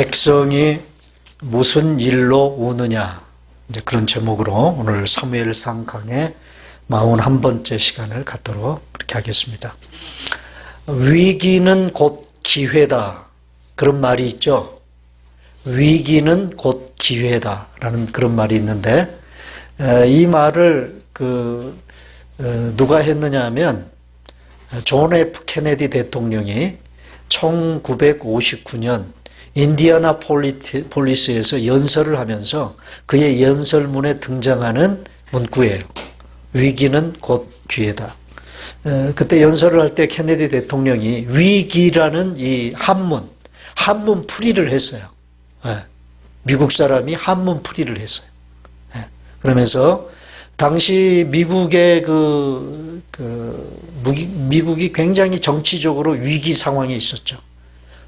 백성이 무슨 일로 우느냐, 이제 그런 제목으로 오늘 사무엘상 강의 41번째 시간을 갖도록 그렇게 하겠습니다. 위기는 곧 기회다, 그런 말이 있죠. 위기는 곧 기회다라는 그런 말이 있는데, 이 말을 누가 했느냐 하면 존 F 케네디 대통령이 1959년 인디애나 폴리스에서 연설을 하면서 그의 연설문에 등장하는 문구예요. 위기는 곧 기회다. 그때 연설을 할 때 케네디 대통령이 위기라는 이 한문 풀이를 했어요. 미국 사람이 한문 풀이를 했어요. 그러면서 당시 미국의 미국이 굉장히 정치적으로 위기 상황에 있었죠.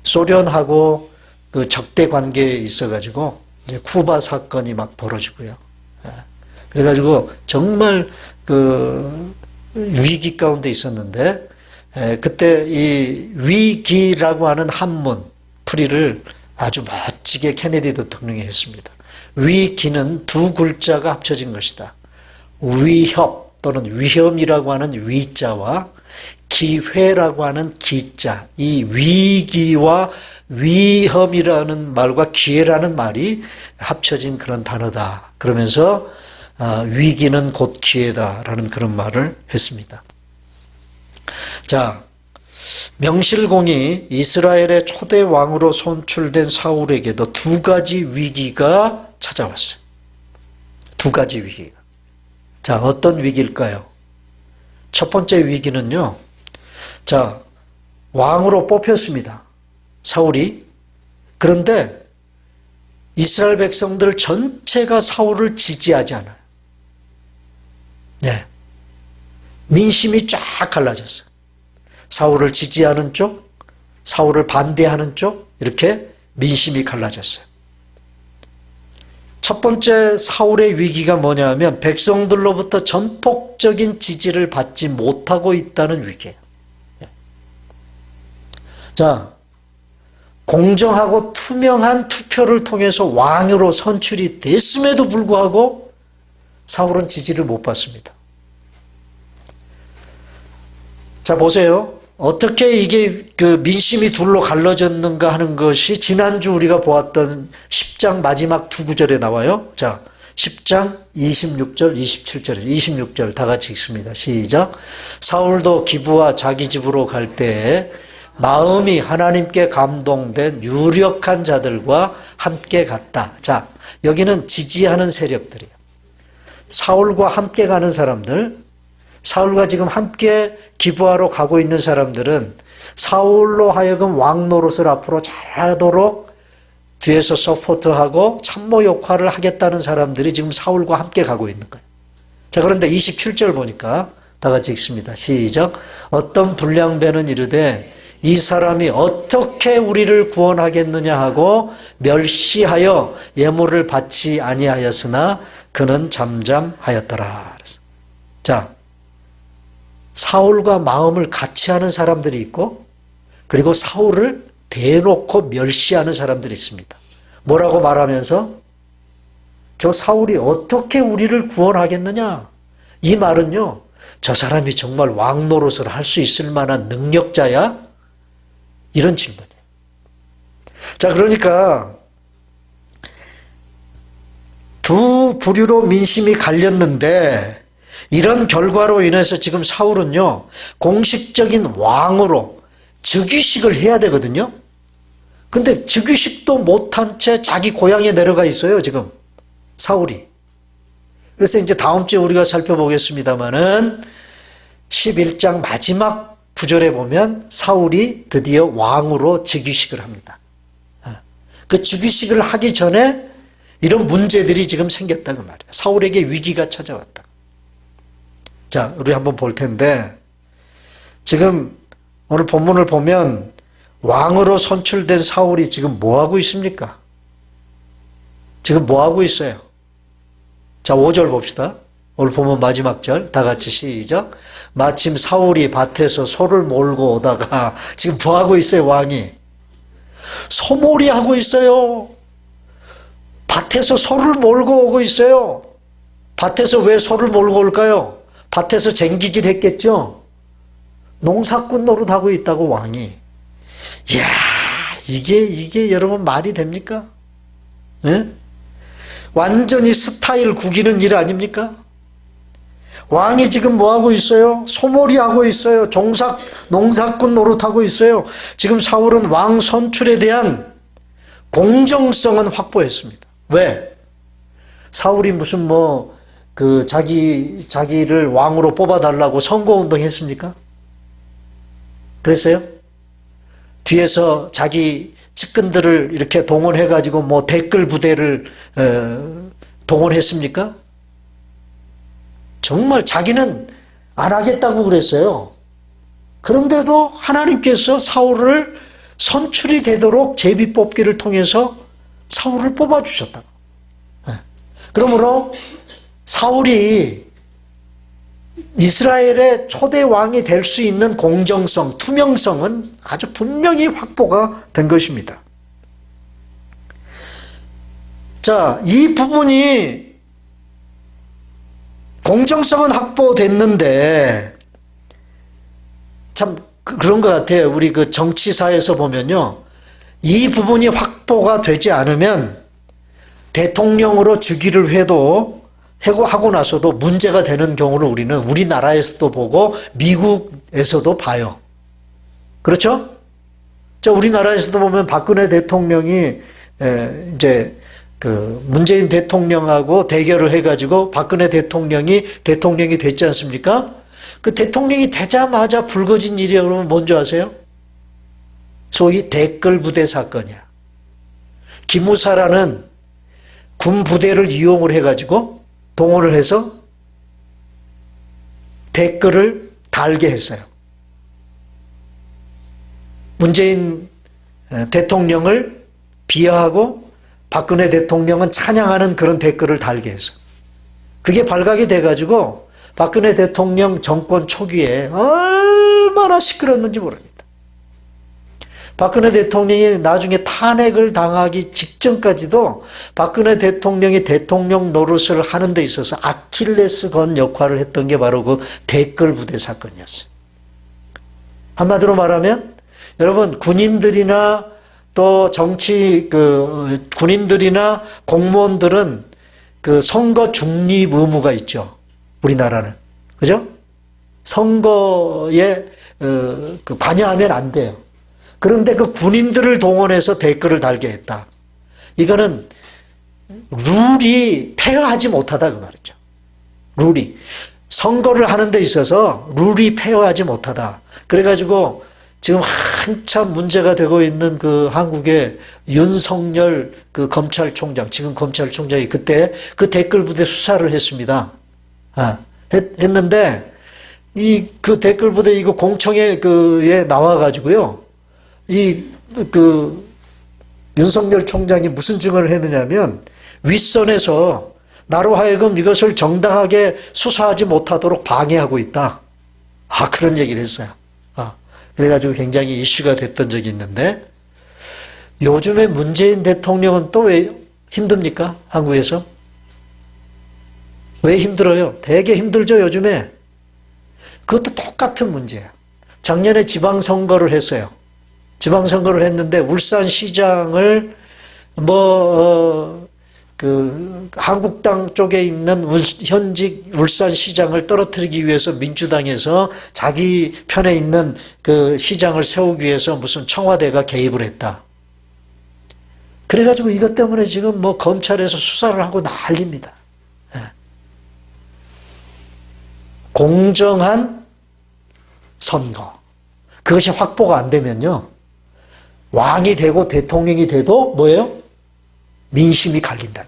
소련하고 그 적대 관계에 있어가지고 이제 쿠바 사건이 막 벌어지고요. 그래가지고 정말 위기 가운데 있었는데, 그때 이 위기라고 하는 한문 풀이를 아주 멋지게 케네디 대통령이 했습니다. 위기는 두 글자가 합쳐진 것이다. 위협 또는 위험이라고 하는 위자와 기회라고 하는 기자, 이 위기와 위험이라는 말과 기회라는 말이 합쳐진 그런 단어다. 그러면서 위기는 곧 기회다라는 그런 말을 했습니다. 자, 명실공히 이스라엘의 초대 왕으로 선출된 사울에게도 두 가지 위기가 찾아왔어요. 두 가지 위기가. 자, 어떤 위기일까요? 첫 번째 위기는요, 자, 왕으로 뽑혔습니다. 사울이. 그런데 이스라엘 백성들 전체가 사울을 지지하지 않아요. 네. 민심이 쫙 갈라졌어요. 사울을 지지하는 쪽, 사울을 반대하는 쪽, 이렇게 민심이 갈라졌어요. 첫 번째 사울의 위기가 뭐냐 하면 백성들로부터 전폭적인 지지를 받지 못하고 있다는 위기예요. 자, 공정하고 투명한 투표를 통해서 왕으로 선출이 됐음에도 불구하고 사울은 지지를 못 받습니다. 자, 보세요. 어떻게 이게 민심이 둘로 갈라졌는가 하는 것이 지난주 우리가 보았던 10장 마지막 두 구절에 나와요. 자, 10장 26절, 27절, 26절 다 같이 읽습니다. 시작. 사울도 기브와 자기 집으로 갈 때에 마음이 하나님께 감동된 유력한 자들과 함께 갔다. 자, 여기는 지지하는 세력들이에요. 사울과 함께 가는 사람들, 사울과 지금 함께 기브아로 가고 있는 사람들은 사울로 하여금 왕 노릇을 앞으로 잘하도록 뒤에서 서포트하고 참모 역할을 하겠다는 사람들이 지금 사울과 함께 가고 있는 거예요. 자, 그런데 27절 보니까 다 같이 읽습니다. 시작. 어떤 불량배는 이르되 이 사람이 어떻게 우리를 구원하겠느냐 하고 멸시하여 예물을 받지 아니하였으나 그는 잠잠하였더라. 자, 사울과 마음을 같이 하는 사람들이 있고, 그리고 사울을 대놓고 멸시하는 사람들이 있습니다. 뭐라고 말하면서? 저 사울이 어떻게 우리를 구원하겠느냐? 이 말은요, 저 사람이 정말 왕 노릇을 할 수 있을 만한 능력자야? 이런 질문이에요. 자, 그러니까 두 부류로 민심이 갈렸는데 이런 결과로 인해서 지금 사울은요, 공식적인 왕으로 즉위식을 해야 되거든요. 근데 즉위식도 못한 채 자기 고향에 내려가 있어요, 지금 사울이. 그래서 이제 다음 주에 우리가 살펴보겠습니다만은 11장 마지막 구절에 보면 사울이 드디어 왕으로 즉위식을 합니다. 그 즉위식을 하기 전에 이런 문제들이 지금 생겼다고 말이에요. 사울에게 위기가 찾아왔다. 자, 우리 한번 볼 텐데, 지금 오늘 본문을 보면 왕으로 선출된 사울이 지금 뭐 하고 있습니까? 지금 뭐 하고 있어요? 자, 5절 봅시다. 오늘 본문 마지막 절 다 같이 시작. 마침 사울이 밭에서 소를 몰고 오다가 지금 뭐 하고 있어요, 왕이? 소몰이 하고 있어요. 밭에서 소를 몰고 오고 있어요. 밭에서 왜 소를 몰고 올까요? 밭에서 쟁기질 했겠죠. 농사꾼 노릇하고 있다고 왕이. 이야, 이게 여러분 말이 됩니까? 예? 완전히 스타일 구기는 일 아닙니까? 왕이 지금 뭐하고 있어요? 소몰이 하고 있어요. 농사꾼 노릇하고 있어요. 지금 사울은 왕 선출에 대한 공정성은 확보했습니다. 왜? 사울이 무슨 자기를 왕으로 뽑아달라고 선거운동 했습니까? 그랬어요? 뒤에서 자기 측근들을 이렇게 동원해가지고 댓글 부대를 동원했습니까? 정말 자기는 안 하겠다고 그랬어요. 그런데도 하나님께서 사울을 선출이 되도록 제비뽑기를 통해서 사울을 뽑아주셨다. 그러므로 사울이 이스라엘의 초대 왕이 될 수 있는 공정성, 투명성은 아주 분명히 확보가 된 것입니다. 자, 이 부분이 공정성은 확보됐는데 참 그런 것 같아요. 우리 그 정치사에서 보면요. 이 부분이 확보가 되지 않으면 대통령으로 주기를 해도 하고 나서도 문제가 되는 경우를 우리는 우리나라에서도 보고 미국에서도 봐요. 그렇죠? 자, 우리나라에서도 보면 박근혜 대통령이 이제 그 문재인 대통령하고 대결을 해가지고 박근혜 대통령이 됐지 않습니까? 그 대통령이 되자마자 불거진 일이 여러분 뭔지 아세요? 소위 댓글 부대 사건이야. 기무사라는 군 부대를 이용을 해가지고 동원을 해서 댓글을 달게 했어요. 문재인 대통령을 비하하고 박근혜 대통령은 찬양하는 그런 댓글을 달게 했어. 그게 발각이 돼가지고 박근혜 대통령 정권 초기에 얼마나 시끄러웠는지 모릅니다. 박근혜 대통령이 나중에 탄핵을 당하기 직전까지도 박근혜 대통령이 대통령 노릇을 하는 데 있어서 아킬레스건 역할을 했던 게 바로 그 댓글 부대 사건이었어요. 한마디로 말하면 여러분 군인들이나 또 군인들이나 공무원들은 그 선거 중립 의무가 있죠. 우리나라는. 그죠? 선거에 관여하면 안 돼요. 그런데 그 군인들을 동원해서 댓글을 달게 했다. 이거는 룰이 페어하지 못하다 그 말이죠. 룰이. 선거를 하는 데 있어서 룰이 페어하지 못하다. 그래가지고 지금 한참 문제가 되고 있는 그 한국의 윤석열 그 검찰총장, 지금 검찰총장이 그때 그 댓글 부대 수사를 했습니다. 했는데 그 댓글 부대 이거 공청회에 나와가지고요. 윤석열 총장이 무슨 증언을 했느냐면 윗선에서 나로 하여금 이것을 정당하게 수사하지 못하도록 방해하고 있다. 그런 얘기를 했어요. 그래가지고 굉장히 이슈가 됐던 적이 있는데 요즘에 문재인 대통령은 또 왜 힘듭니까? 한국에서? 왜 힘들어요? 되게 힘들죠, 요즘에. 그것도 똑같은 문제예요. 작년에 지방선거를 했어요. 지방선거를 했는데 울산시장을 한국당 쪽에 있는 현직 울산시장을 떨어뜨리기 위해서 민주당에서 자기 편에 있는 그 시장을 세우기 위해서 무슨 청와대가 개입을 했다. 그래가지고 이것 때문에 지금 검찰에서 수사를 하고 난립니다. 공정한 선거. 그것이 확보가 안 되면요. 왕이 되고 대통령이 돼도 뭐예요? 민심이 갈린다.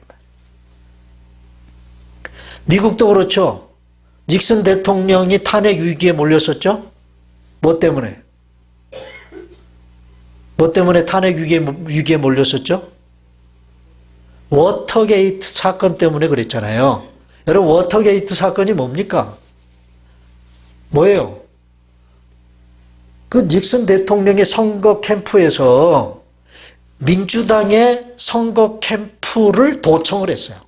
미국도 그렇죠. 닉슨 대통령이 탄핵 위기에 몰렸었죠? 뭐 때문에? 뭐 때문에 탄핵 위기에 몰렸었죠? 워터게이트 사건 때문에 그랬잖아요. 여러분, 워터게이트 사건이 뭡니까? 뭐예요? 그 닉슨 대통령의 선거 캠프에서 민주당의 선거 캠프를 도청을 했어요.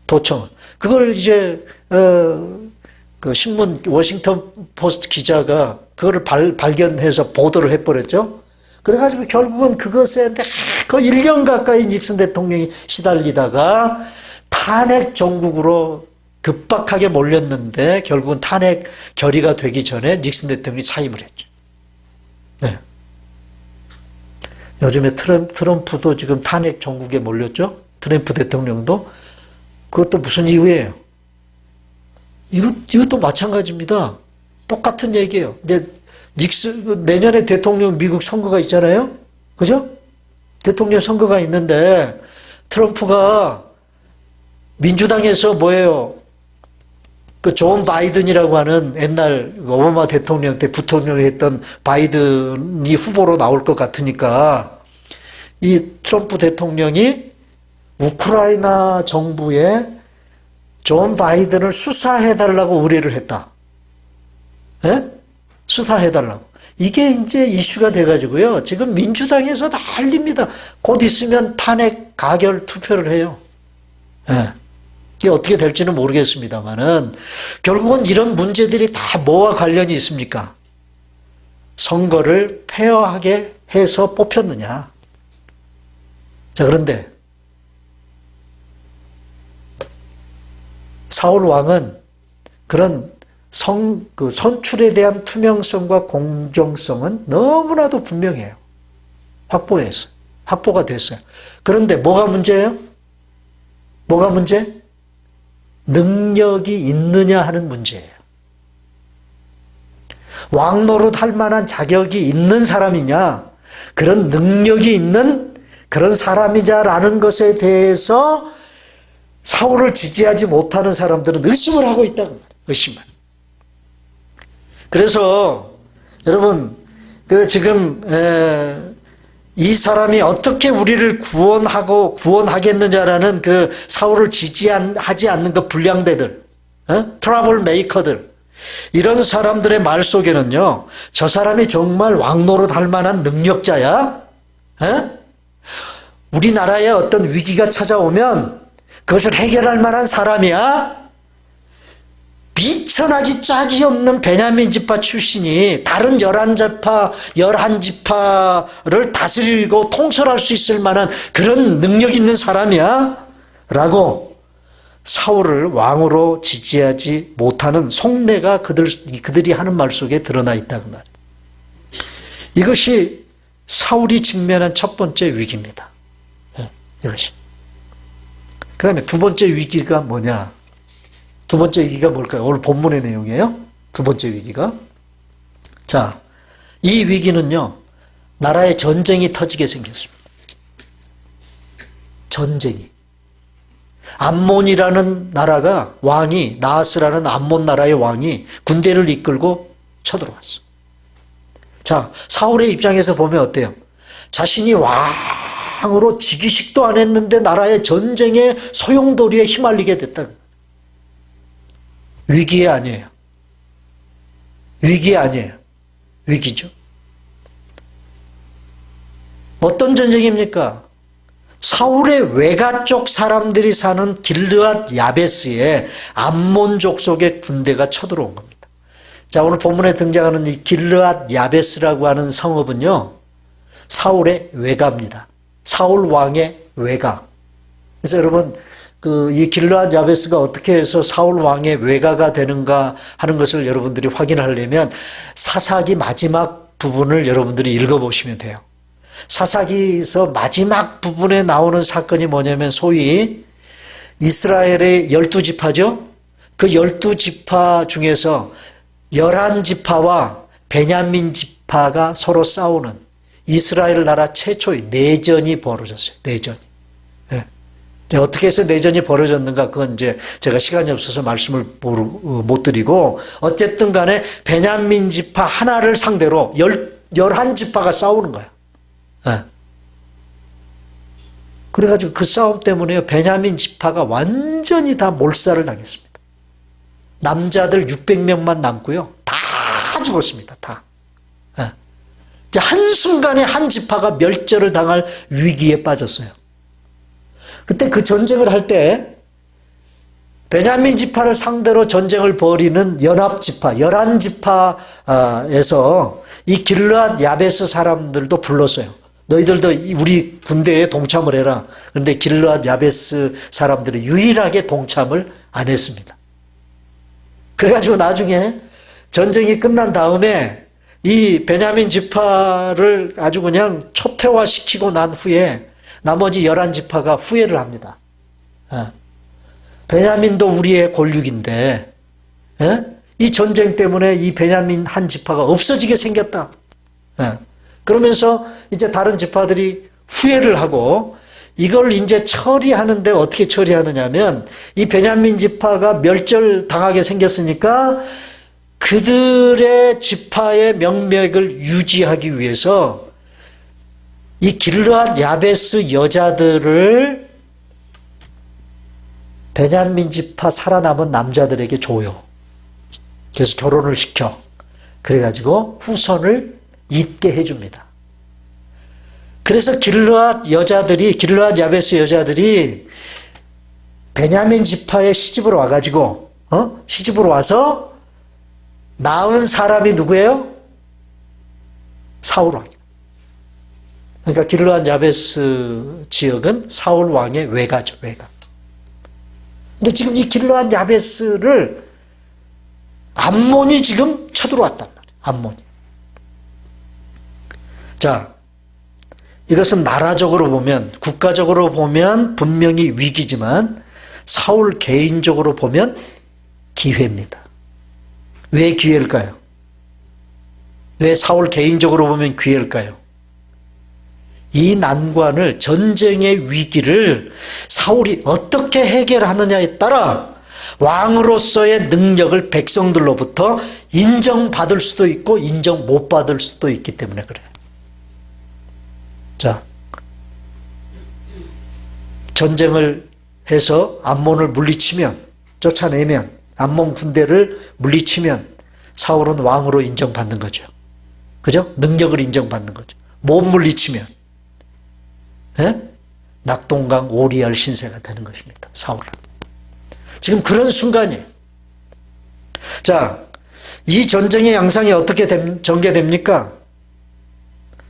도청을. 그걸 이제 그 신문 워싱턴 포스트 기자가 그거를 발견해서 보도를 해버렸죠. 그래가지고 결국은 그것에 거의 1년 가까이 닉슨 대통령이 시달리다가 탄핵 정국으로 급박하게 몰렸는데 결국은 탄핵 결의가 되기 전에 닉슨 대통령이 사임을 했죠. 네. 요즘에 트럼프도 지금 탄핵 정국에 몰렸죠. 트럼프 대통령도. 그것도 무슨 이유예요? 이것도 마찬가지입니다. 똑같은 얘기예요. 근데 내년에 대통령 미국 선거가 있잖아요. 그죠? 대통령 선거가 있는데 트럼프가 민주당에서 뭐예요? 그 존 바이든이라고 하는 옛날 오바마 대통령 때 부통령을 했던 바이든이 후보로 나올 것 같으니까 이 트럼프 대통령이 우크라이나 정부에 존 바이든을 수사해달라고 의뢰를 했다. 예? 수사해달라고. 이게 이제 이슈가 돼가지고요. 지금 민주당에서 난립니다. 곧 있으면 탄핵 가결 투표를 해요. 예. 이게 어떻게 될지는 모르겠습니다만은 결국은 이런 문제들이 다 뭐와 관련이 있습니까? 선거를 페어하게 해서 뽑혔느냐. 자, 그런데 사울 왕은 그런 선출에 대한 투명성과 공정성은 너무나도 분명해요. 확보가 됐어요. 그런데 뭐가 문제예요? 뭐가 문제? 능력이 있느냐 하는 문제예요. 왕 노릇 할 만한 자격이 있는 사람이냐, 그런 능력이 있는 그런 사람이냐라는 것에 대해서 사울을 지지하지 못하는 사람들은 의심을 하고 있다는 말이에요. 의심을. 그래서 여러분 지금 이 사람이 어떻게 우리를 구원하겠느냐라는 그 사울을 지지하지 않는 그 불량배들, 트러블 메이커들, 이런 사람들의 말 속에는요, 저 사람이 정말 왕노릇 할 만한 능력자야? 우리나라에 어떤 위기가 찾아오면 그것을 해결할 만한 사람이야? 미천하기 짝이 없는 베냐민 지파 출신이 다른 11지파를 다스리고 통솔할 수 있을 만한 그런 능력 있는 사람이야? 라고 사울을 왕으로 지지하지 못하는 속내가 그들이 하는 말 속에 드러나 있다고 말이에요. 이것이 사울이 직면한 첫 번째 위기입니다. 이것이. 그 다음에 두 번째 위기가 뭐냐? 두 번째 위기가 뭘까요? 오늘 본문의 내용이에요. 두 번째 위기가. 자, 이 위기는요, 나라에 전쟁이 터지게 생겼습니다. 전쟁이. 암몬이라는 나라가 왕이, 나하스라는 암몬 나라의 왕이 군대를 이끌고 쳐들어왔어. 자, 사울의 입장에서 보면 어때요? 자신이 왕으로 즉위식도 안 했는데 나라의 전쟁의 소용돌이에 휘말리게 됐다. 위기에 아니에요. 위기에 아니에요. 위기죠. 어떤 전쟁입니까? 사울의 외가 쪽 사람들이 사는 길르앗 야베스에 암몬 족속의 군대가 쳐들어온 겁니다. 자, 오늘 본문에 등장하는 이 길르앗 야베스라고 하는 성읍은요, 사울의 외가입니다. 사울 왕의 외가. 그래서 여러분, 이 길르앗 야베스가 어떻게 해서 사울 왕의 외가가 되는가 하는 것을 여러분들이 확인하려면 사사기 마지막 부분을 여러분들이 읽어보시면 돼요. 사사기에서 마지막 부분에 나오는 사건이 뭐냐면 소위 이스라엘의 12지파죠. 그 12지파 중에서 11지파와 베냐민 지파가 서로 싸우는 이스라엘 나라 최초의 내전이 벌어졌어요. 내전이. 어떻게 해서 내전이 벌어졌는가, 그건 이제 제가 시간이 없어서 말씀을 못 드리고, 어쨌든 간에 베냐민 지파 하나를 상대로 11지파가 싸우는 거야. 그래가지고 그 싸움 때문에 베냐민 지파가 완전히 다 몰살을 당했습니다. 남자들 600명만 남고요. 다 죽었습니다. 다. 이제 한순간에 한 지파가 멸절을 당할 위기에 빠졌어요. 그때 그 전쟁을 할 때 베냐민 지파를 상대로 전쟁을 벌이는 연합 지파, 11지파에서 이 길르앗 야베스 사람들도 불렀어요. 너희들도 우리 군대에 동참을 해라. 그런데 길르앗 야베스 사람들이 유일하게 동참을 안 했습니다. 그래가지고 나중에 전쟁이 끝난 다음에 이 베냐민 지파를 아주 그냥 초태화시키고 난 후에 나머지 11지파가 후회를 합니다. 베냐민도 우리의 골육인데 이 전쟁 때문에 이 베냐민 한 지파가 없어지게 생겼다. 그러면서 이제 다른 지파들이 후회를 하고 이걸 이제 처리하는데 어떻게 처리하느냐면 이 베냐민 지파가 멸절당하게 생겼으니까 그들의 지파의 명맥을 유지하기 위해서 이 길르앗 야베스 여자들을 베냐민 지파 살아남은 남자들에게 줘요. 그래서 결혼을 시켜. 그래가지고 후손을 잇게 해줍니다. 그래서 길르앗 야베스 여자들이 베냐민 지파의 시집으로 와가지고, 시집으로 와서 낳은 사람이 누구예요? 사울 왕. 그러니까 길르앗 야베스 지역은 사울 왕의 외가죠, 외가. 근데 지금 이 길르앗 야베스를 암몬이 지금 쳐들어왔단 말이에요. 암몬이. 자, 이것은 나라적으로 보면, 국가적으로 보면 분명히 위기지만 사울 개인적으로 보면 기회입니다. 왜 기회일까요? 왜 사울 개인적으로 보면 기회일까요? 이 난관을, 전쟁의 위기를 사울이 어떻게 해결하느냐에 따라 왕으로서의 능력을 백성들로부터 인정받을 수도 있고 인정 못 받을 수도 있기 때문에 그래요. 자, 전쟁을 해서 암몬을 물리치면, 쫓아내면, 암몬 군대를 물리치면 사울은 왕으로 인정받는 거죠. 그죠? 능력을 인정받는 거죠. 못 물리치면 낙동강 오리알 신세가 되는 것입니다. 사울은. 지금 그런 순간이에요. 자, 이 전쟁의 양상이 어떻게 전개됩니까?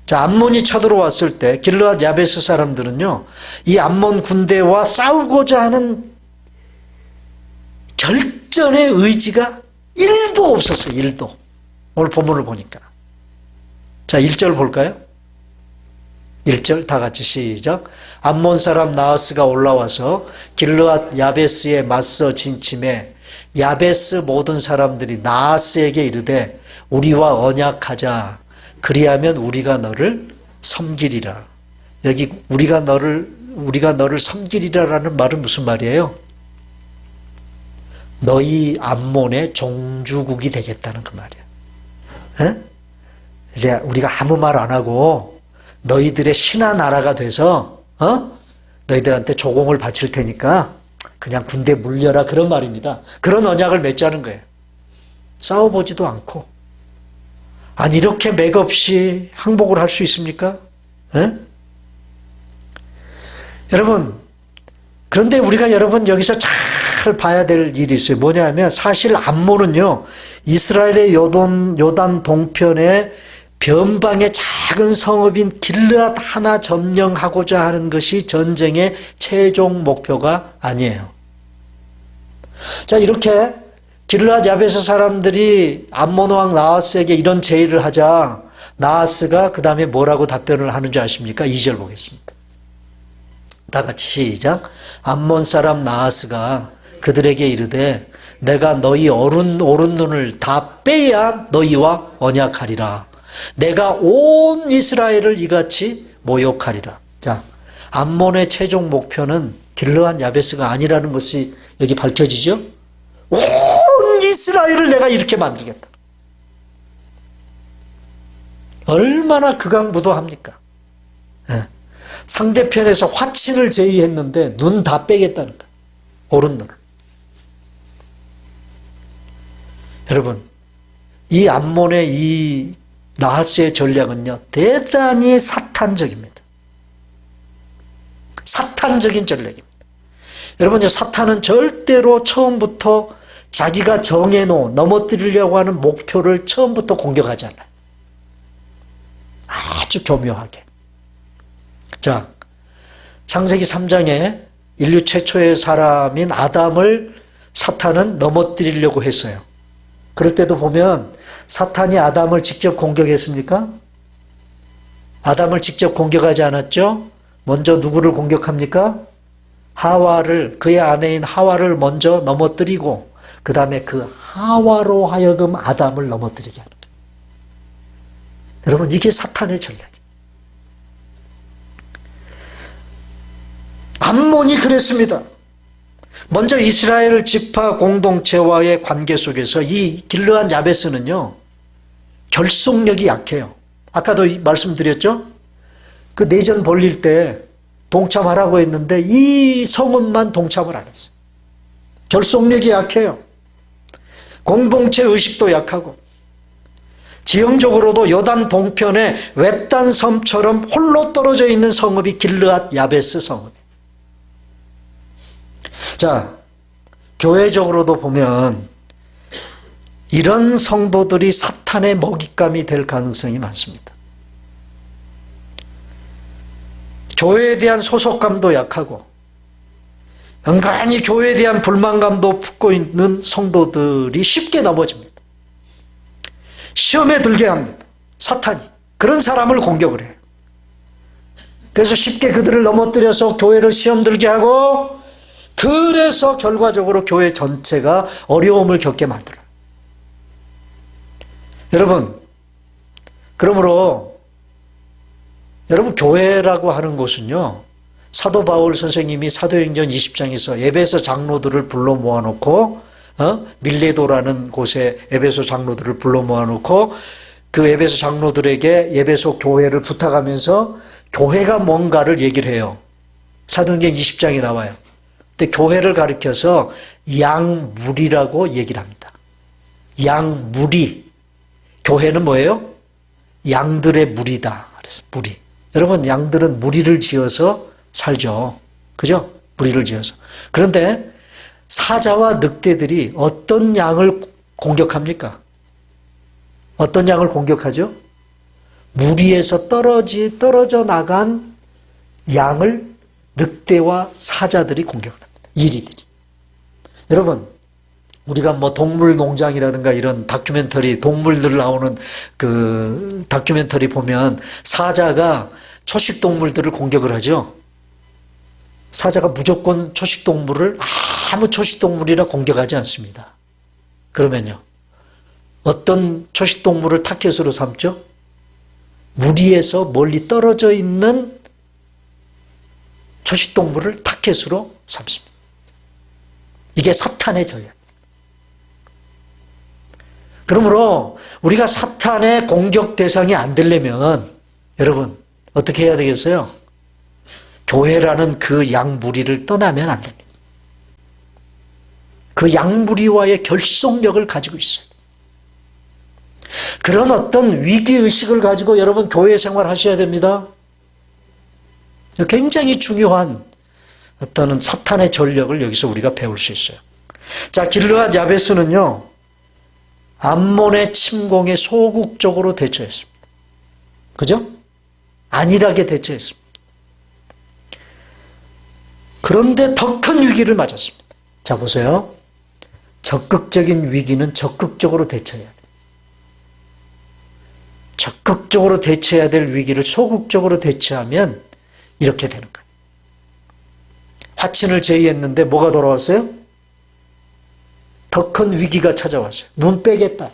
자, 암몬이 쳐들어왔을 때 길르앗 야베스 사람들은요, 이 암몬 군대와 싸우고자 하는 결전의 의지가 1도 없었어요. 1도. 오늘 본문을 보니까. 자, 1절 볼까요? 1절 다 같이 시작. 암몬 사람 나하스가 올라와서 길르앗 야베스에 맞서 진침해 야베스 모든 사람들이 나하스에게 이르되 우리와 언약하자. 그리하면 우리가 너를 섬기리라. 여기 우리가 너를 섬기리라라는 말은 무슨 말이에요? 너희 암몬의 종주국이 되겠다는 그 말이야. 이제 우리가 아무 말 안 하고 너희들의 신하 나라가 돼서 너희들한테 조공을 바칠 테니까 그냥 군대 물려라, 그런 말입니다. 그런 언약을 맺자는 거예요. 싸워보지도 않고. 아니, 이렇게 맥없이 항복을 할 수 있습니까? 여러분, 그런데 우리가 여기서 잘 봐야 될 일이 있어요. 뭐냐면 사실 암몬은요, 이스라엘의 요단 동편의 변방의 작은 성읍인 길르앗 하나 점령하고자 하는 것이 전쟁의 최종 목표가 아니에요. 자, 이렇게 길르앗 야베스 사람들이 암몬 왕 나하스에게 이런 제의를 하자 나하스가 그 다음에 뭐라고 답변을 하는 줄 아십니까? 2절 보겠습니다. 다 같이 시작. 암몬 사람 나하스가 그들에게 이르되 내가 너희 오른눈을 다 빼야 너희와 언약하리라. 내가 온 이스라엘을 이같이 모욕하리라. 자, 암몬의 최종 목표는 길르앗 야베스가 아니라는 것이 여기 밝혀지죠? 온 이스라엘을 내가 이렇게 만들겠다. 얼마나 극악무도합니까? 상대편에서 화친을 제의했는데 눈 다 빼겠다는 거야. 오른눈을. 여러분, 이 암몬의 이 나하스의 전략은요, 대단히 사탄적입니다. 사탄적인 전략입니다. 여러분요, 사탄은 절대로 처음부터 자기가 정해놓은 넘어뜨리려고 하는 목표를 처음부터 공격하지 않아요. 아주 교묘하게. 자, 창세기 3장에 인류 최초의 사람인 아담을 사탄은 넘어뜨리려고 했어요. 그럴 때도 보면 사탄이 아담을 직접 공격했습니까? 아담을 직접 공격하지 않았죠? 먼저 누구를 공격합니까? 하와를, 그의 아내인 하와를 먼저 넘어뜨리고 그 다음에 그 하와로 하여금 아담을 넘어뜨리게 하는 거예요. 여러분, 이게 사탄의 전략이에요. 암몬이 그랬습니다. 먼저 이스라엘 지파 공동체와의 관계 속에서 이 길르앗 야베스는요, 결속력이 약해요. 아까도 말씀드렸죠? 그 내전 벌릴 때 동참하라고 했는데 이 성읍만 동참을 안 했어요. 결속력이 약해요. 공동체 의식도 약하고, 지형적으로도 요단 동편의 외딴 섬처럼 홀로 떨어져 있는 성읍이 길르앗 야베스 성읍. 자, 교회적으로도 보면 이런 성도들이 사탄의 먹잇감이 될 가능성이 많습니다. 교회에 대한 소속감도 약하고 은근히 교회에 대한 불만감도 품고 있는 성도들이 쉽게 넘어집니다. 시험에 들게 합니다. 사탄이 그런 사람을 공격을 해요. 그래서 쉽게 그들을 넘어뜨려서 교회를 시험 들게 하고, 그래서 결과적으로 교회 전체가 어려움을 겪게 만들어요. 여러분, 그러므로 여러분, 교회라고 하는 곳은요, 사도 바울 선생님이 사도행전 20장에서 에베소 장로들을 불러 모아놓고, 밀레도라는 곳에 에베소 장로들을 불러 모아놓고 그 에베소 장로들에게 에베소 교회를 부탁하면서 교회가 뭔가를 얘기를 해요. 사도행전 20장에 나와요. 근데 교회를 가리켜서 양무리라고 얘기를 합니다. 양무리. 교회는 뭐예요? 양들의 무리다. 그래서 무리. 여러분, 양들은 무리를 지어서 살죠. 그죠? 무리를 지어서. 그런데 사자와 늑대들이 어떤 양을 공격합니까? 어떤 양을 공격하죠? 무리에서 떨어져 나간 양을 늑대와 사자들이 공격을 합니다. 이리들이. 여러분, 우리가 뭐 동물 농장이라든가 이런 다큐멘터리, 동물들 나오는 그 다큐멘터리 보면 사자가 초식 동물들을 공격을 하죠. 사자가 무조건 초식 동물을 아무 초식 동물이나 공격하지 않습니다. 그러면요, 어떤 초식 동물을 타겟으로 삼죠? 무리에서 멀리 떨어져 있는 초식 동물을 타겟으로 삼습니다. 이게 사탄의 전략. 그러므로 우리가 사탄의 공격 대상이 안 되려면 여러분 어떻게 해야 되겠어요? 교회라는 그 양무리를 떠나면 안 됩니다. 그 양무리와의 결속력을 가지고 있어요. 그런 어떤 위기의식을 가지고 여러분 교회 생활 하셔야 됩니다. 굉장히 중요한 어떤 사탄의 전략을 여기서 우리가 배울 수 있어요. 자, 길르앗 야베스는요, 암몬의 침공에 소극적으로 대처했습니다. 그죠? 안일하게 대처했습니다. 그런데 더 큰 위기를 맞았습니다. 자, 보세요. 적극적인 위기는 적극적으로 대처해야 돼요. 적극적으로 대처해야 될 위기를 소극적으로 대처하면 이렇게 되는 거예요. 화친을 제의했는데 뭐가 돌아왔어요? 더 큰 위기가 찾아왔어요. 눈 빼겠다.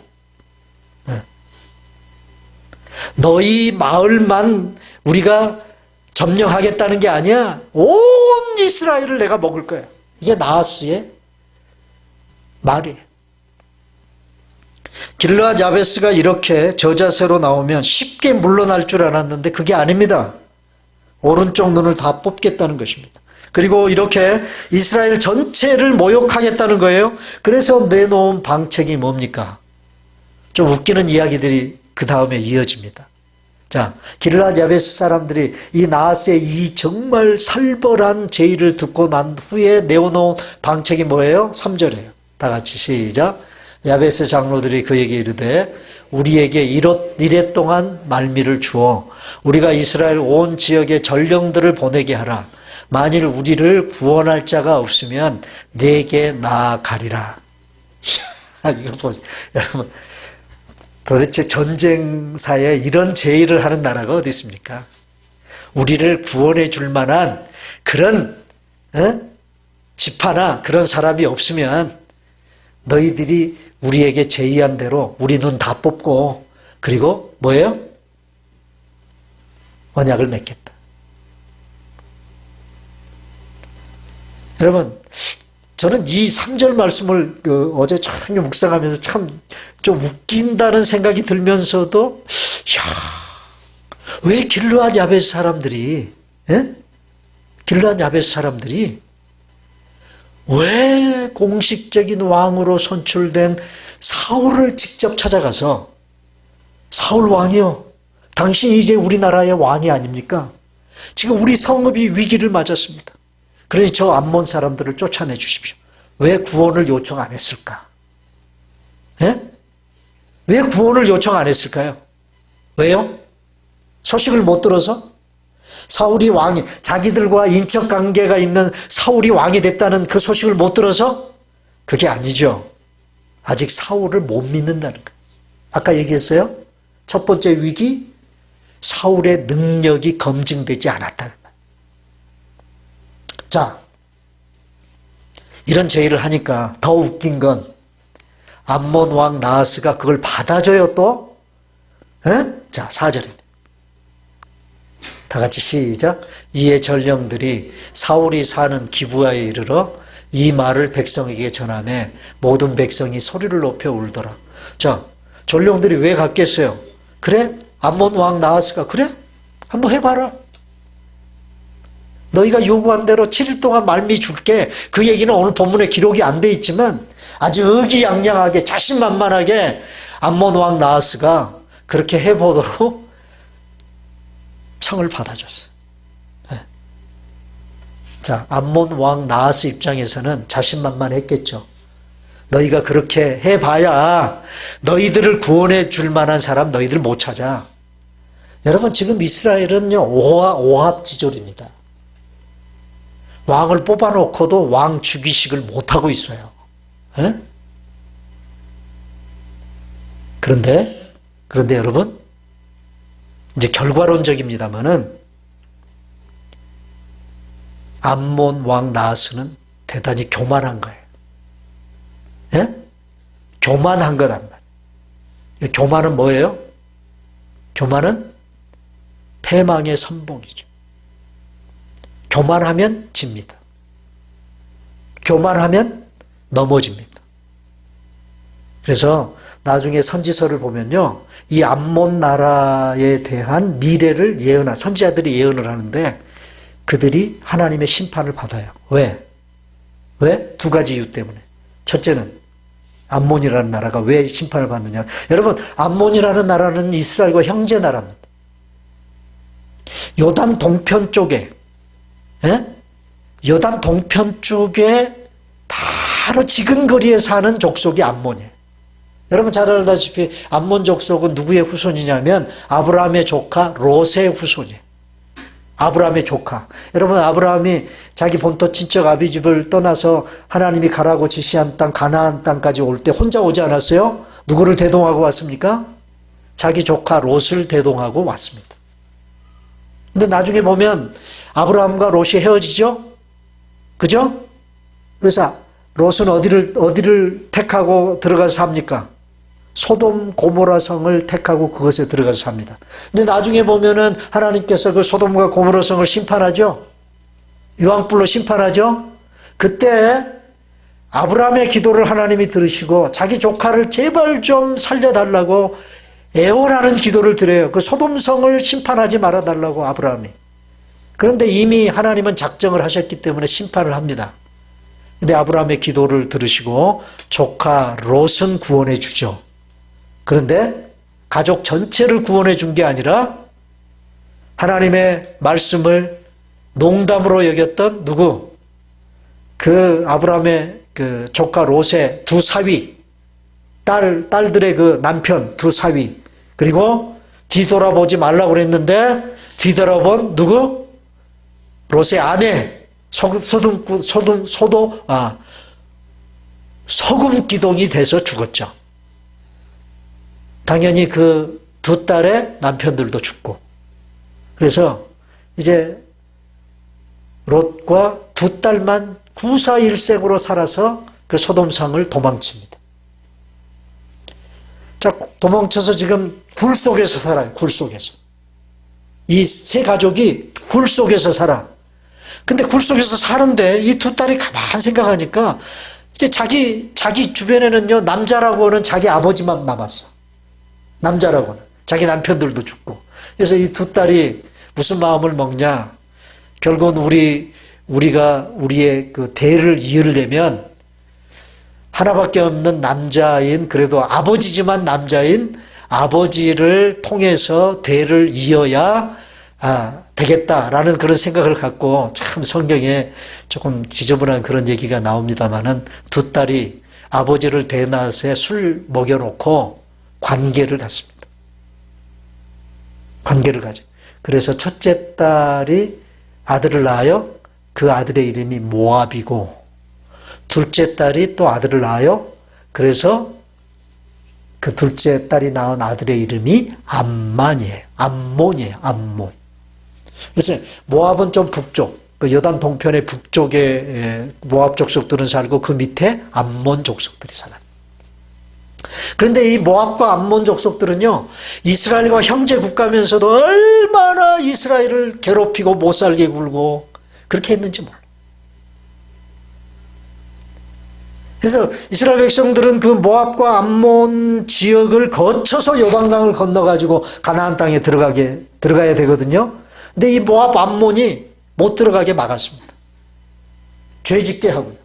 너희 마을만 우리가 점령하겠다는 게 아니야. 온 이스라엘을 내가 먹을 거야. 이게 나하스의 말이에요. 길르앗 야베스가 이렇게 저자세로 나오면 쉽게 물러날 줄 알았는데 그게 아닙니다. 오른쪽 눈을 다 뽑겠다는 것입니다. 그리고 이렇게 이스라엘 전체를 모욕하겠다는 거예요. 그래서 내놓은 방책이 뭡니까? 좀 웃기는 이야기들이 그 다음에 이어집니다. 자, 길르앗 야베스 사람들이 이 나하스의 이 정말 살벌한 제의를 듣고 난 후에 내어놓은 방책이 뭐예요? 3절이에요. 다 같이 시작. 야베스 장로들이 그에게 이르되 우리에게 이래 동안 말미를 주어 우리가 이스라엘 온 지역의 전령들을 보내게 하라. 만일 우리를 구원할 자가 없으면 내게 나아가리라. 이거 보세요. 여러분, 도대체 전쟁사에 이런 제의를 하는 나라가 어디 있습니까? 우리를 구원해 줄 만한 그런 지파나 그런 사람이 없으면 너희들이 우리에게 제의한 대로 우리 눈 다 뽑고 그리고 뭐예요? 언약을 맺겠다. 여러분, 저는 이 3절 말씀을 어제 참 묵상하면서 참 좀 웃긴다는 생각이 들면서도 왜 길르앗 야베스 사람들이 길르앗 야베스 사람들이 왜 공식적인 왕으로 선출된 사울을 직접 찾아가서 사울 왕이요, 당신이 이제 우리나라의 왕이 아닙니까? 지금 우리 성읍이 위기를 맞았습니다. 그러니 저 암몬 사람들을 쫓아내 주십시오. 왜 구원을 요청 안 했을까? 왜 구원을 요청 안 했을까요? 왜요? 소식을 못 들어서? 사울이 왕이, 자기들과 인척 관계가 있는 사울이 왕이 됐다는 그 소식을 못 들어서? 그게 아니죠. 아직 사울을 못 믿는다는 거예요. 아까 얘기했어요? 첫 번째 위기, 사울의 능력이 검증되지 않았다는 거예요. 자, 이런 제의를 하니까 더 웃긴 건 암몬 왕 나하스가 그걸 받아줘요 또? 자, 4절입니다. 다 같이 시작. 이에 전령들이 사울이 사는 기브아에 이르러 이 말을 백성에게 전하며 모든 백성이 소리를 높여 울더라. 자, 전령들이 왜 갔겠어요? 그래? 암몬 왕 나하스가 그래? 한번 해봐라. 너희가 요구한 대로 7일 동안 말미 줄게. 그 얘기는 오늘 본문에 기록이 안 돼 있지만 아주 의기양양하게 자신만만하게 암몬 왕 나하스가 그렇게 해보도록 청을 받아줬어요. 자, 암몬 왕 나하스 입장에서는 자신만만했겠죠. 너희가 그렇게 해봐야 너희들을 구원해 줄 만한 사람 너희들 못 찾아. 여러분, 지금 이스라엘은요 오합지졸입니다. 왕을 뽑아놓고도 왕 즉위식을 못하고 있어요. 그런데 여러분, 이제 결과론적입니다만은 암몬 왕 나하스는 대단히 교만한 거예요. 교만한 거란 말이에요. 교만은 뭐예요? 교만은 패망의 선봉이죠. 교만하면 집니다. 교만하면 넘어집니다. 그래서 나중에 선지서를 보면요, 이 암몬 나라에 대한 미래를 선지자들이 예언을 하는데 그들이 하나님의 심판을 받아요. 왜? 두 가지 이유 때문에. 첫째는 암몬이라는 나라가 왜 심판을 받느냐. 여러분, 암몬이라는 나라는 이스라엘과 형제 나라입니다. 요단 동편 쪽에 요단 동편 쪽에 바로 지근거리에 사는 족속이 암몬이에요. 여러분 잘 알다시피 암몬 족속은 누구의 후손이냐면 아브라함의 조카 롯의 후손이에요. 아브라함의 조카. 여러분, 아브라함이 자기 본토 친척 아비집을 떠나서 하나님이 가라고 지시한 땅 가나안 땅까지 올 때 혼자 오지 않았어요? 누구를 대동하고 왔습니까? 자기 조카 롯을 대동하고 왔습니다. 근데 나중에 보면 아브라함과 롯이 헤어지죠? 그죠? 그래서 롯은 어디를 택하고 들어가서 삽니까? 소돔 고모라 성을 택하고 그것에 들어가서 삽니다. 근데 나중에 보면은 하나님께서 그 소돔과 고모라 성을 심판하죠? 유황불로 심판하죠? 그때 아브라함의 기도를 하나님이 들으시고 자기 조카를 제발 좀 살려달라고 애원하는 기도를 드려요. 그 소돔성을 심판하지 말아달라고 아브라함이. 그런데 이미 하나님은 작정을 하셨기 때문에 심판을 합니다. 근데 아브라함의 기도를 들으시고 조카 롯은 구원해 주죠. 그런데 가족 전체를 구원해 준 게 아니라 하나님의 말씀을 농담으로 여겼던 누구? 그 아브라함의 그 조카 롯의 두 사위, 딸들의 그 남편 두 사위, 그리고 뒤돌아보지 말라고 그랬는데 뒤돌아본 누구? 롯의 아내, 소금 기둥이 돼서 죽었죠. 당연히 그 두 딸의 남편들도 죽고. 그래서 이제 롯과 두 딸만 구사일생으로 살아서 그 소돔성을 도망칩니다. 자, 도망쳐서 지금 굴 속에서 살아요. 굴 속에서. 이 세 가족이 굴 속에서 살아. 근데 굴 속에서 사는데 이 두 딸이 가만 생각하니까 이제 자기 주변에는요, 남자라고는 자기 아버지만 남았어. 남자라고는. 자기 남편들도 죽고. 그래서 이 두 딸이 무슨 마음을 먹냐. 결국은 우리가 우리의 그 대를 이으려면 하나밖에 없는 남자인, 그래도 아버지지만 남자인 아버지를 통해서 대를 이어야 되겠다라는 그런 생각을 갖고, 참 성경에 조금 지저분한 그런 얘기가 나옵니다만은 두 딸이 아버지를 대낮에 술 먹여놓고 관계를 갖습니다. 관계를 가져. 그래서 첫째 딸이 아들을 낳아요. 그 아들의 이름이 모압이고, 둘째 딸이 또 아들을 낳아요. 그래서 그 둘째 딸이 낳은 아들의 이름이 암몬이에요. 암몬. 그래서 모압은 좀 북쪽, 그 요단 동편의 북쪽에 모압 족속들은 살고 그 밑에 암몬 족속들이 살아요. 그런데 이 모압과 암몬 족속들은요, 이스라엘과 형제 국가면서도 얼마나 이스라엘을 괴롭히고 못 살게 굴고 그렇게 했는지 몰라. 그래서 이스라엘 백성들은 그 모압과 암몬 지역을 거쳐서 요단강을 건너가지고 가나안 땅에 들어가야 되거든요. 근데 이 모압 암몬이 못 들어가게 막았습니다. 죄짓게 하고요.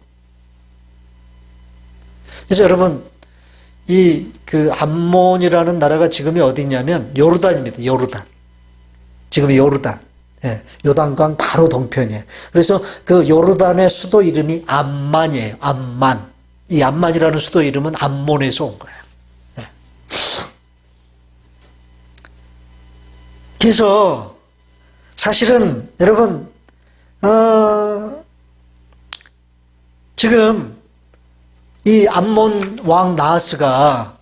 그래서 여러분, 그 암몬이라는 나라가 지금이 어디냐면 요르단입니다. 요르단. 지금이 요르단. 예, 요단강 바로 동편이에요. 그래서 그 요르단의 수도 이름이 암만이에요. 암만. 이 암만이라는 수도 이름은 암몬에서 온 거예요. 예. 그래서 사실은 여러분, 지금 이 암몬 왕 나하스가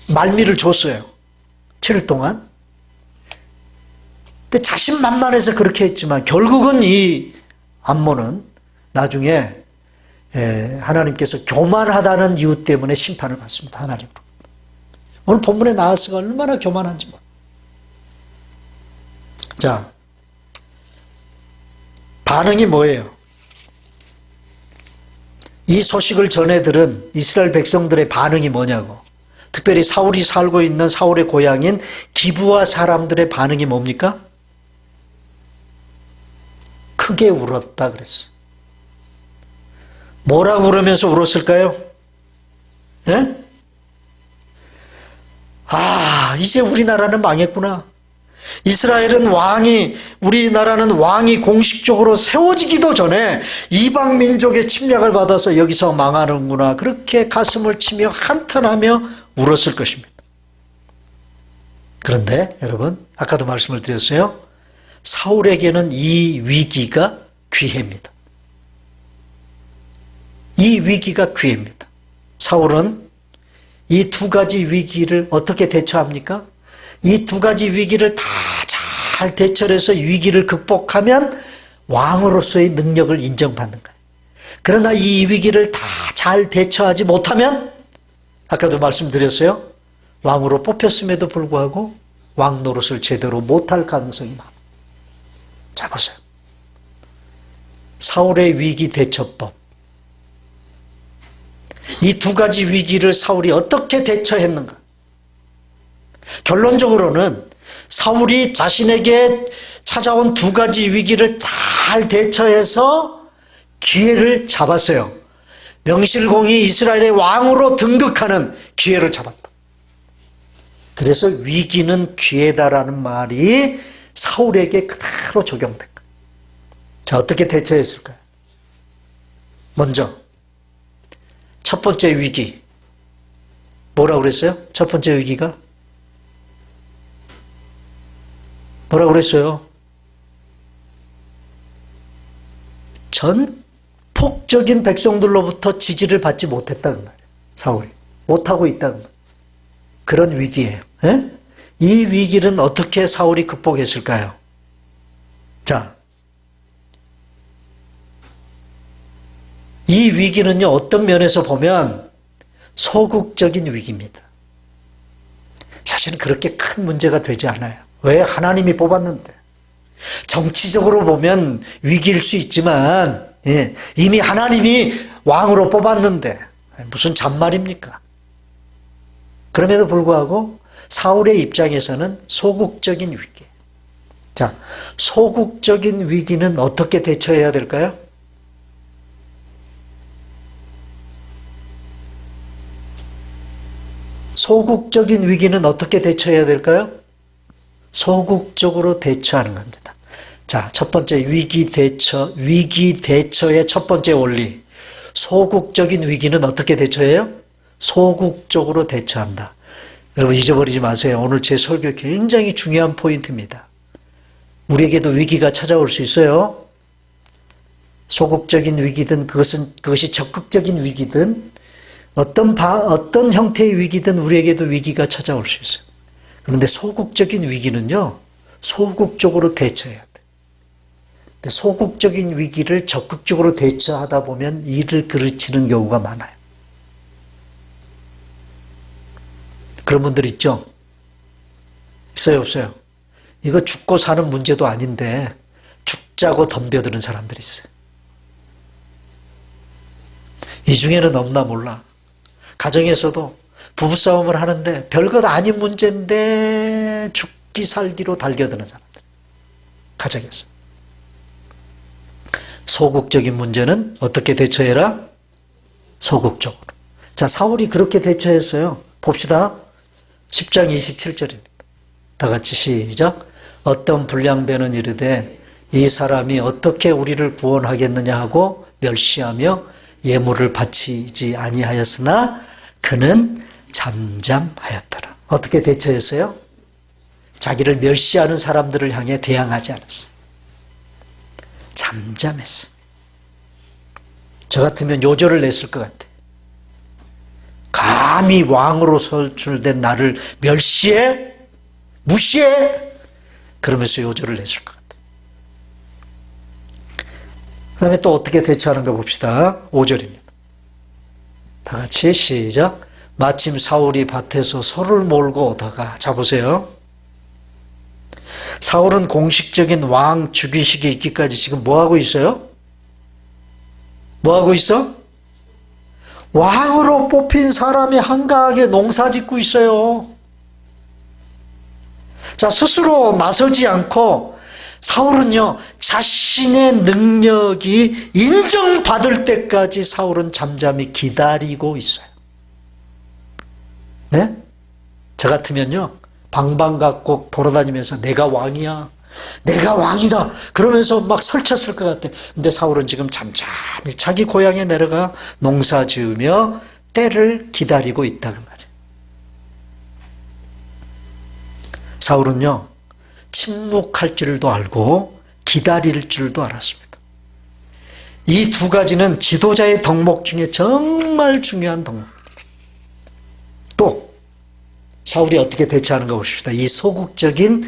말미를 줬어요. 7일 동안. 근데 자신만만해서 그렇게 했지만 결국은 이 암몬은 나중에 하나님께서 교만하다는 이유 때문에 심판을 받습니다. 하나님으로. 오늘 본문의 나하스가 얼마나 교만한지 몰라요. 자, 반응이 뭐예요? 이 소식을 전해 들은 이스라엘 백성들의 반응이 뭐냐고. 특별히 사울이 살고 있는 사울의 고향인 기브아 사람들의 반응이 뭡니까? 크게 울었다 그랬어요. 뭐라고 울으면서 울었을까요? 예? 이제 우리나라는 망했구나. 우리나라는 왕이 공식적으로 세워지기도 전에 이방 민족의 침략을 받아서 여기서 망하는구나. 그렇게 가슴을 치며 한탄하며 울었을 것입니다. 그런데 여러분, 아까도 말씀을 드렸어요. 사울에게는 이 위기가 기회입니다. 이 위기가 기회입니다. 사울은 이 두 가지 위기를 어떻게 대처합니까? 이 두 가지 위기를 다 잘 대처해서 위기를 극복하면 왕으로서의 능력을 인정받는 거예요. 그러나 이 위기를 다 잘 대처하지 못하면, 아까도 말씀드렸어요. 왕으로 뽑혔음에도 불구하고 왕 노릇을 제대로 못할 가능성이 많아요. 자, 보세요. 사울의 위기 대처법. 이 두 가지 위기를 사울이 어떻게 대처했는가? 결론적으로는 사울이 자신에게 찾아온 두 가지 위기를 잘 대처해서 기회를 잡았어요. 명실공히 이스라엘의 왕으로 등극하는 기회를 잡았다. 그래서 위기는 기회다라는 말이 사울에게 그대로 적용된 거예요. 자, 어떻게 대처했을까요? 먼저 첫 번째 위기 뭐라고 그랬어요? 첫 번째 위기가 뭐라고 그랬어요? 전폭적인 백성들로부터 지지를 받지 못했다는 말이에요. 사울이 못하고 있다는 거예요. 그런 위기예요. 에? 이 위기는 어떻게 사울이 극복했을까요? 자, 이 위기는요, 어떤 면에서 보면 소극적인 위기입니다. 사실은 그렇게 큰 문제가 되지 않아요. 왜? 하나님이 뽑았는데. 정치적으로 보면 위기일 수 있지만, 예, 이미 하나님이 왕으로 뽑았는데, 무슨 잔말입니까? 그럼에도 불구하고 사울의 입장에서는 소극적인 위기. 자, 소극적인 위기는 어떻게 대처해야 될까요? 소극적인 위기는 어떻게 대처해야 될까요? 소극적으로 대처하는 겁니다. 자, 첫 번째 위기 대처의 첫 번째 원리. 소극적인 위기는 어떻게 대처해요? 소극적으로 대처한다. 여러분 잊어버리지 마세요. 오늘 제 설교 굉장히 중요한 포인트입니다. 우리에게도 위기가 찾아올 수 있어요. 소극적인 위기든 그것이 적극적인 위기든 어떤 형태의 위기든 우리에게도 위기가 찾아올 수 있어요. 그런데 소극적인 위기는요, 소극적으로 대처해야 돼. 근데 소극적인 위기를 적극적으로 대처하다 보면 일을 그르치는 경우가 많아요. 그런 분들 있죠? 있어요, 없어요? 이거 죽고 사는 문제도 아닌데 죽자고 덤벼드는 사람들이 있어요. 이 중에는 없나 몰라. 가정에서도 부부싸움을 하는데 별것 아닌 문제인데 죽기 살기로 달겨드는 사람들. 가정에서. 소극적인 문제는 어떻게 대처해라? 소극적으로. 자, 사울이 그렇게 대처했어요. 봅시다. 10장 27절입니다. 다 같이 시작. 어떤 불량배는 이르되 이 사람이 어떻게 우리를 구원하겠느냐 하고 멸시하며 예물을 바치지 아니하였으나 그는 잠잠하였더라. 어떻게 대처했어요? 자기를 멸시하는 사람들을 향해 대항하지 않았어요. 잠잠했어. 저 같으면 요절을 냈을 것 같아. 감히 왕으로 선출된 나를 멸시해? 무시해? 그러면서 요절을 냈을 것 같아. 그 다음에 또 어떻게 대처하는가 봅시다. 5절입니다. 다 같이 시작. 마침 사울이 밭에서 소를 몰고 오다가, 자 보세요. 사울은 공식적인 왕 즉위식에 있기까지 지금 뭐하고 있어요? 뭐하고 있어? 왕으로 뽑힌 사람이 한가하게 농사 짓고 있어요. 자, 스스로 나서지 않고 사울은요, 자신의 능력이 인정받을 때까지 사울은 잠잠히 기다리고 있어요. 네? 저 같으면요, 방방각곡 돌아다니면서 내가 왕이야. 내가 왕이다. 그러면서 막 설쳤을 것 같아. 근데 사울은 지금 잠잠히 자기 고향에 내려가 농사 지으며 때를 기다리고 있다. 그 말이에요. 사울은요, 침묵할 줄도 알고 기다릴 줄도 알았습니다. 이 두 가지는 지도자의 덕목 중에 정말 중요한 덕목. 또 사울이 어떻게 대처하는가 봅시다. 이 소극적인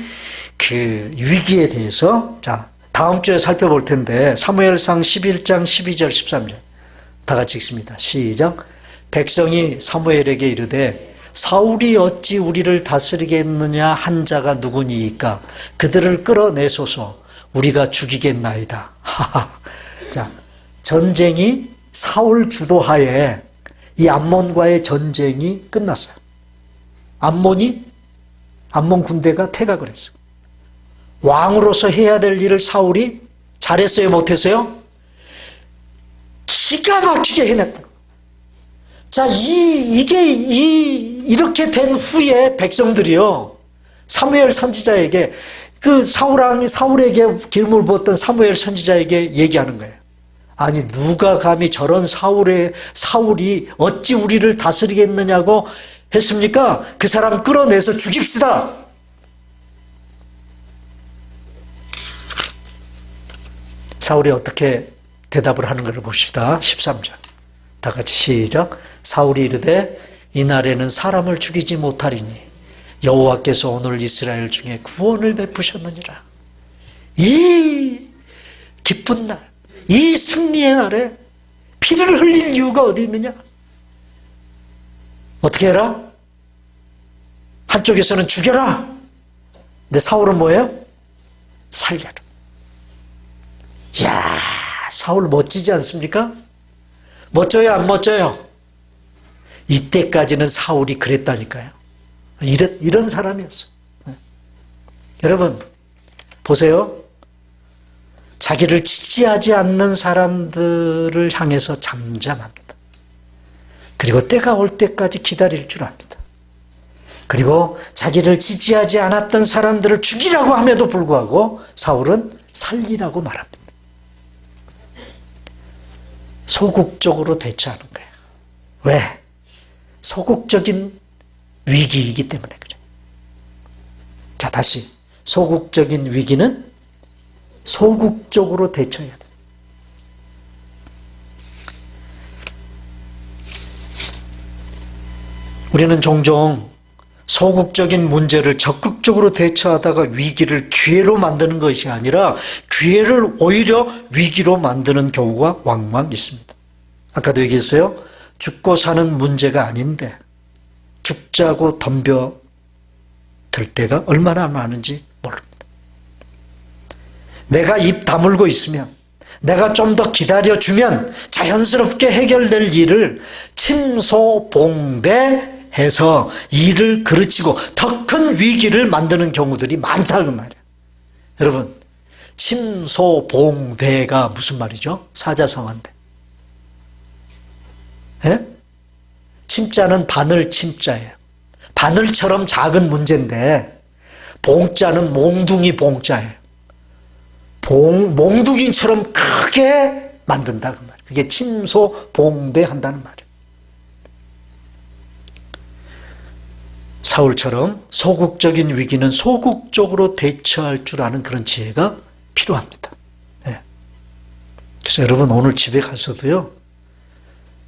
그 위기에 대해서 자, 다음 주에 살펴볼 텐데 사무엘상 11장 12절 13절 다 같이 읽습니다. 시작. 백성이 사무엘에게 이르되 사울이 어찌 우리를 다스리겠느냐 한 자가 누구니이까 그들을 끌어내소서 우리가 죽이겠나이다. 자, 전쟁이 사울 주도하에 이 암몬과의 전쟁이 끝났어요. 암몬 군대가 퇴각을 했어요. 왕으로서 해야 될 일을 사울이 잘했어요, 못했어요? 기가 막히게 해냈다. 자, 이게 이렇게 된 후에 백성들이요, 사무엘 선지자에게, 그 사울에게 기름을 부었던 사무엘 선지자에게 얘기하는 거예요. 아니, 누가 감히 저런 사울이 어찌 우리를 다스리겠느냐고 했습니까? 그 사람 끌어내서 죽입시다. 사울이 어떻게 대답을 하는 것을 봅시다. 13절. 다 같이 시작. 사울이 이르되 이날에는 사람을 죽이지 못하리니 여호와께서 오늘 이스라엘 중에 구원을 베푸셨느니라. 이 기쁜 날, 이 승리의 날에 피를 흘릴 이유가 어디 있느냐? 어떻게 해라? 한쪽에서는 죽여라. 근데 사울은 뭐예요? 살려라. 이야, 사울 멋지지 않습니까? 멋져요, 안 멋져요? 이때까지는 사울이 그랬다니까요. 이런 사람이었어요. 여러분, 보세요. 자기를 지지하지 않는 사람들을 향해서 잠잠합니다. 그리고 때가 올 때까지 기다릴 줄 압니다. 그리고 자기를 지지하지 않았던 사람들을 죽이라고 함에도 불구하고 사울은 살리라고 말합니다. 소극적으로 대처하는 거예요. 왜? 소극적인 위기이기 때문에 그래요. 자, 다시. 소극적인 위기는 소극적으로 대처해야 돼요. 우리는 종종 소극적인 문제를 적극적으로 대처하다가 위기를 기회로 만드는 것이 아니라 기회를 오히려 위기로 만드는 경우가 왕왕 있습니다. 아까도 얘기했어요. 죽고 사는 문제가 아닌데 죽자고 덤벼들 때가 얼마나 많은지 모릅니다. 내가 입 다물고 있으면, 내가 좀 더 기다려주면 자연스럽게 해결될 일을 침소봉대해서 일을 그르치고 더 큰 위기를 만드는 경우들이 많다 그 말이에요. 여러분, 침소봉대가 무슨 말이죠? 사자성어인데. 예? 침자는 바늘 침자예요. 바늘처럼 작은 문제인데 봉자는 몽둥이 봉자예요. 몽둥이처럼 크게 만든다 그 말이에요. 그게 침소봉대한다는 말이에요. 사울처럼 소극적인 위기는 소극적으로 대처할 줄 아는 그런 지혜가 필요합니다. 네. 그래서 여러분, 오늘 집에 가서도요,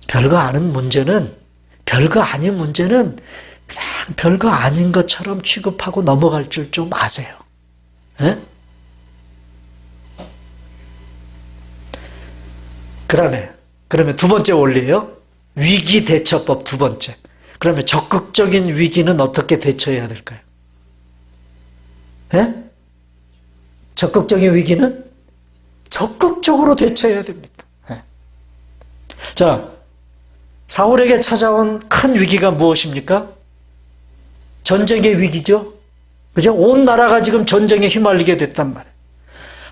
별거 아닌 문제는 그냥 별거 아닌 것처럼 취급하고 넘어갈 줄 좀 아세요. 네? 그러면 두 번째 원리예요. 위기 대처법 두 번째. 그러면 적극적인 위기는 어떻게 대처해야 될까요? 예? 적극적인 위기는 적극적으로 대처해야 됩니다. 예. 자, 사울에게 찾아온 큰 위기가 무엇입니까? 전쟁의 위기죠. 그죠? 온 나라가 지금 전쟁에 휘말리게 됐단 말이에요.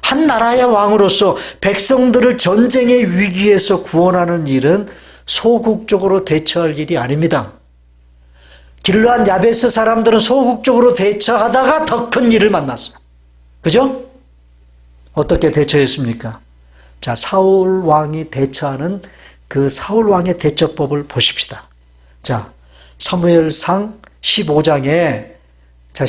한 나라의 왕으로서 백성들을 전쟁의 위기에서 구원하는 일은 소극적으로 대처할 일이 아닙니다. 길르앗 야베스 사람들은 소극적으로 대처하다가 더 큰 일을 만났어요. 그죠? 어떻게 대처했습니까? 자, 사울 왕이 대처하는 그 사울 왕의 대처법을 보십시다. 자, 사무엘상 15장에, 자,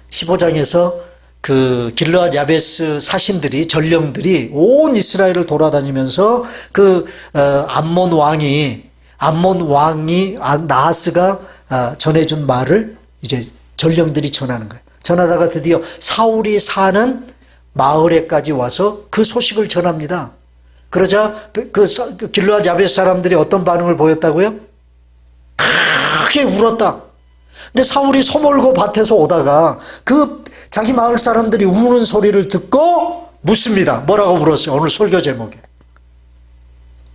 15장에서 그 길르앗 야베스 사신들이, 전령들이 온 이스라엘을 돌아다니면서 그 암몬 왕이 나하스가 전해준 말을 이제 전령들이 전하는 거예요. 전하다가 드디어 사울이 사는 마을에까지 와서 그 소식을 전합니다. 그러자 그 길르앗 야베스 사람들이 어떤 반응을 보였다고요? 크게 울었다. 근데 사울이 소몰고 밭에서 오다가 그 자기 마을 사람들이 우는 소리를 듣고 묻습니다. 뭐라고 물었어요? 오늘 설교 제목에.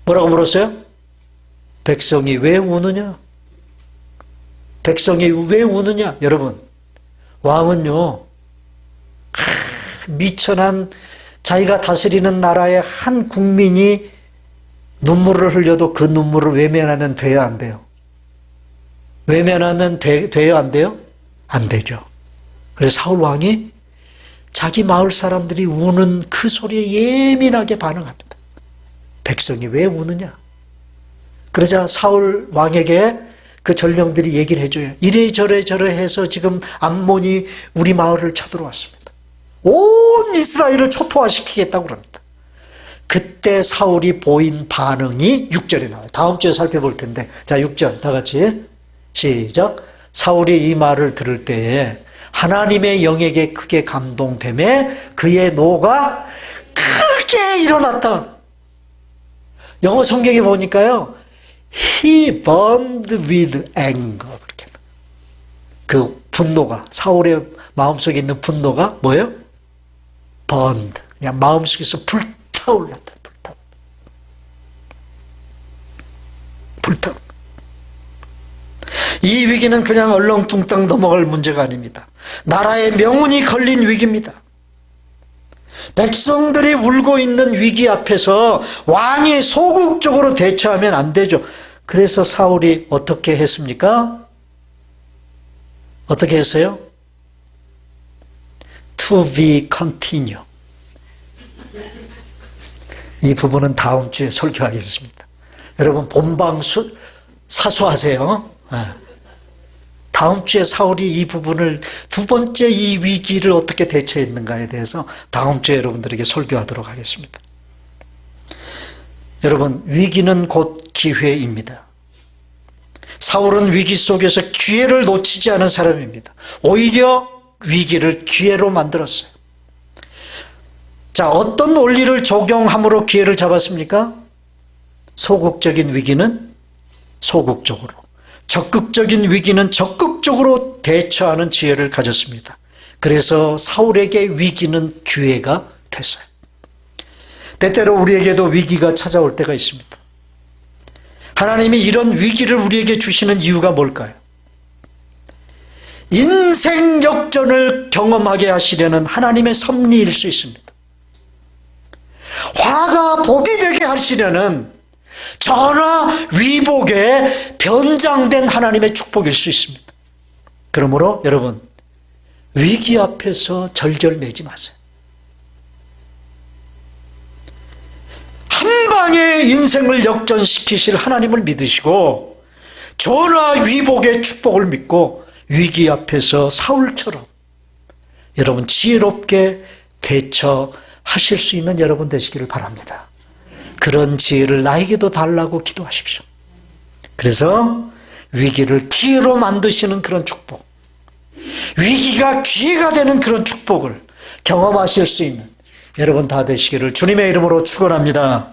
뭐라고 물었어요? 백성이 왜 우느냐? 백성이 왜 우느냐? 여러분, 왕은요, 미천한 자기가 다스리는 나라의 한 국민이 눈물을 흘려도 그 눈물을 외면하면 돼요, 안 돼요? 외면하면 돼요, 안 돼요? 안 되죠. 그래서 사울 왕이 자기 마을 사람들이 우는 그 소리에 예민하게 반응합니다. 백성이 왜 우느냐? 그러자 사울 왕에게 그 전령들이 얘기를 해줘요. 이래저래 해서 지금 암몬이 우리 마을을 쳐들어왔습니다. 온 이스라엘을 초토화시키겠다고 그럽니다. 그때 사울이 보인 반응이 6절에 나와요. 다음 주에 살펴볼 텐데. 자, 6절 다 같이 시작. 사울이 이 말을 들을 때에 하나님의 영에게 크게 감동되매 그의 노가 크게 일어났다. 영어 성경에 보니까요, He burned with anger. 그렇게. 그 분노가, 사울의 마음속에 있는 분노가 뭐예요? burned. 그냥 마음속에서 불타올랐다. 불타. 이 위기는 그냥 얼렁뚱땅 넘어갈 문제가 아닙니다. 나라의 명운이 걸린 위기입니다. 백성들이 울고 있는 위기 앞에서 왕이 소극적으로 대처하면 안 되죠. 그래서 사울이 어떻게 했습니까? 어떻게 했어요? To be continue. 이 부분은 다음 주에 설교하겠습니다. 여러분 본방 사수하세요. 다음 주에 사울이 이 부분을, 두 번째 이 위기를 어떻게 대처했는가에 대해서 다음 주에 여러분들에게 설교하도록 하겠습니다. 여러분, 위기는 곧 기회입니다. 사울은 위기 속에서 기회를 놓치지 않은 사람입니다. 오히려 위기를 기회로 만들었어요. 자, 어떤 원리를 적용함으로 기회를 잡았습니까? 소극적인 위기는 소극적으로, 적극적인 위기는 적극적으로 대처하는 지혜를 가졌습니다. 그래서 사울에게 위기는 기회가 됐어요. 때때로 우리에게도 위기가 찾아올 때가 있습니다. 하나님이 이런 위기를 우리에게 주시는 이유가 뭘까요? 인생 역전을 경험하게 하시려는 하나님의 섭리일 수 있습니다. 화가 복이 되게 하시려는 전화 위복의 변장된 하나님의 축복일 수 있습니다. 그러므로 여러분, 위기 앞에서 절절매지 마세요. 한 방에 인생을 역전시키실 하나님을 믿으시고 전화 위복의 축복을 믿고 위기 앞에서 사울처럼 여러분 지혜롭게 대처하실 수 있는 여러분 되시기를 바랍니다. 그런 지혜를 나에게도 달라고 기도하십시오. 그래서 위기를 기회로 만드시는 그런 축복, 위기가 기회가 되는 그런 축복을 경험하실 수 있는 여러분 다 되시기를 주님의 이름으로 축원합니다.